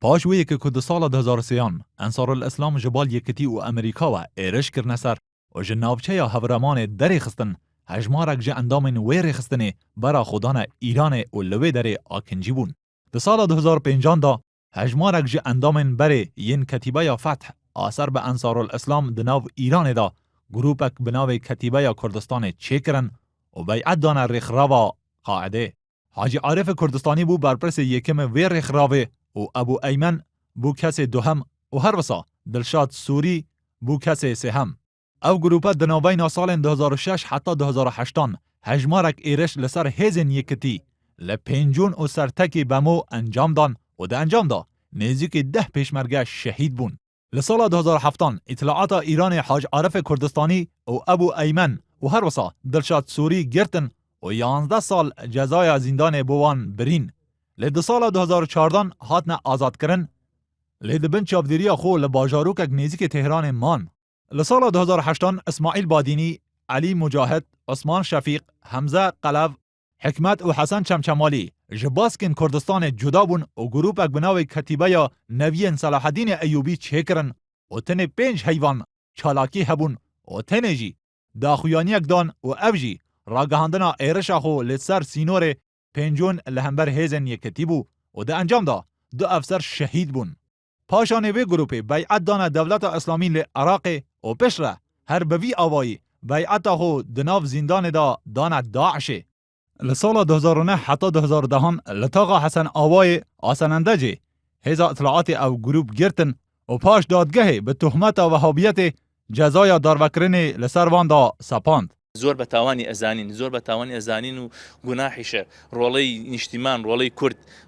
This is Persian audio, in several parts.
پاشوی که کد سال 2003 انصار الاسلام جبال یکتی و امریکا و ایرش کرنه سر و جنابچه یا هورمان دری خستن هجمارک جه اندامن ویر خستنه برا خودان ایران و لوی دری آکنجی بون. ده سال 2005 دا هجمارک جه اندامن بری ین کتیبه یا فتح آثر به انصار الاسلام دناو ایران دا گروپک بناو کتیبه یا کردستان چکرن و بیعت دانه رخراوا قاعده. حاجی عارف کردستانی بو برپرس یکم ویر رخراوه و ابو ایمن بو کس دوهم و هر وسا دلشاد سوری بو کس سهم. او گروپت دناوین سال 2006 حتی 2008 هجمارک ایرش لسر هیزن یکتی لپنجون و سرتکی بمو انجام دان و ده انجام دا نزدیک 10 پیشمرگه شهید بون. لسال 2007 اطلاعات ایران حاج عارف کردستانی و ابو ایمن و هر وسا دلشاد سوری گرتن و 11 سال جزای زندان بوان برین. لید سال 2014 هاتن آزاد کرن لید بن چابدیری خو لباجاروک نزدیک تهران مان. لسال 2008 اسماعیل بادینی، علی مجاهد، عثمان شفیق، حمزه قلب، حکمت و حسن چمچمالی جباسکن کردستان جدا بون و گروپ اک بناوی کتیبه یا نوین صلاح الدین ایوبی چکرن و تن 5 حیوان چالاکی هبون و تنجی داخویانی اک دان و افجی راگهاندنا ایرشا خو لسر سینور پنجون لهمبر هیزن یکتی بو و ده انجام دا 2 افسر شهید بون. پاشانه وی گروپی بیعت دانه دولت اسلامی لعراق و پشره هر بوی آوایی بیعت خو دناف زندان دا دانه داعشه. لسال 2009 حتی 2010 لطاقه حسن آوای آسننده جه هزا اطلاعات او گروپ گرتن و پاش دادگه به تهمت وهابیت جزای داروکرین لسر وان دا سپاند. زور بتواني أزانين وجناحشة رولي نشتمان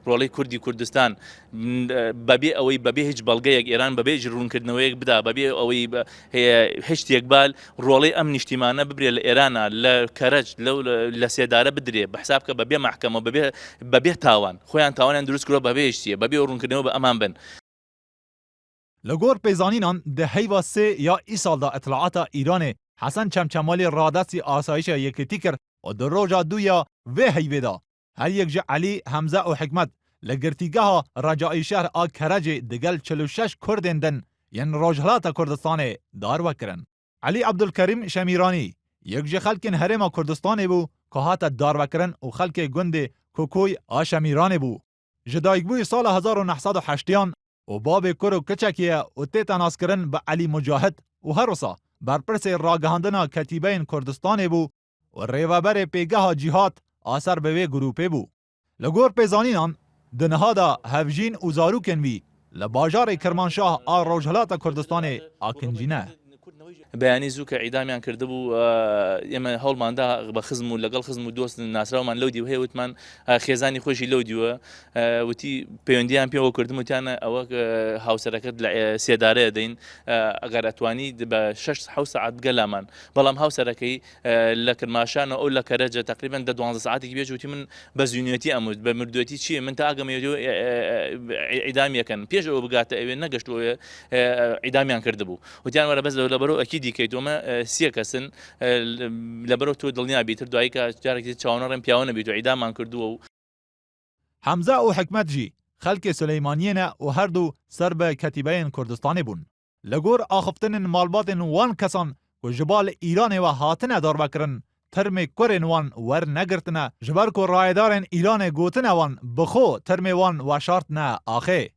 رولي كردي كردستان ببي أوي ببي هج بلقيك إيران ببي جرون كردنويك بدا ببي أوي هي هشت يقبال رولي أمن نشتمانه ببري الإيران لا كرج لو لسيدارة بدري بحسابك ببي محكمة ببي تاوان خويان تاوان اندروس كرو ببي هشتيه ببي رون كردنوي بأمان بن. لگور پیزانینان ده هیوا 3 یا ای سال دا اطلاعات ایران حسن چمچمالی رادستی آسایش یکتی کرد و در روژا 2 یا وی هیوی دا هر یک جه علی حمزه و حکمت لگرتیگه ها رجائی شهر آ کرج دگل 46 کردندن ین روجهلات کردستان دار وکرن. علی عبدالکریم شمیرانی یک جه خلکن هرم کردستان بو که هات دار وکرن و خلک گند کوکوی آ شمیران بو. جدایک بوی سال 1980 و باب کرو کچکیه و تیتاناس کرن به علی مجاهد و هر وسا برپرس راگهاندنا کتیبه کردستان بو و ریوبر پیگه جهاد آثر به وی گروپه بو. لگور پیزانینان دنهادا هفجین و زاروکن وی لباجار کرمانشاه آ روجهلات کردستان آکنجینه. بياني زوكا عداميان كردبو يما هول ماندا بخزمو لقل خزمو دوست ناسراو من لودي وهي وتمان خيزاني خوشي لودي وتي بيونديان بيو كردمو تانا او هاوسركت سيداريه دين اگر اتواني ب 6 ساعات قلامان بلام هاوسركي لكن ماشان او لك رجه تقريبا 12 ساعات كبيج وتي من بزونيتي امود بمردوتي شي من تاقم يدو عداميا كان بيج او بقات نقشتو عداميان كردبو وتيان ورا بس لبرو اكيد كيتوما سيكسن لبرو تو دلنيا بيتر دايكا جارك تشاونرن بياون بيتو عدامان كردو. حمزه و حکمت جی خلک سلیمانیین و هر دو سرب کتیبه کردستان بون. لگور آخفتن مالبات وان کسان و جبال ایران و هاتن دار بکرن ترم کرن وان ور نگرتنه جبر کو رایدارن ایران گوتن وان بخو ترم وان و شارت نه آخه.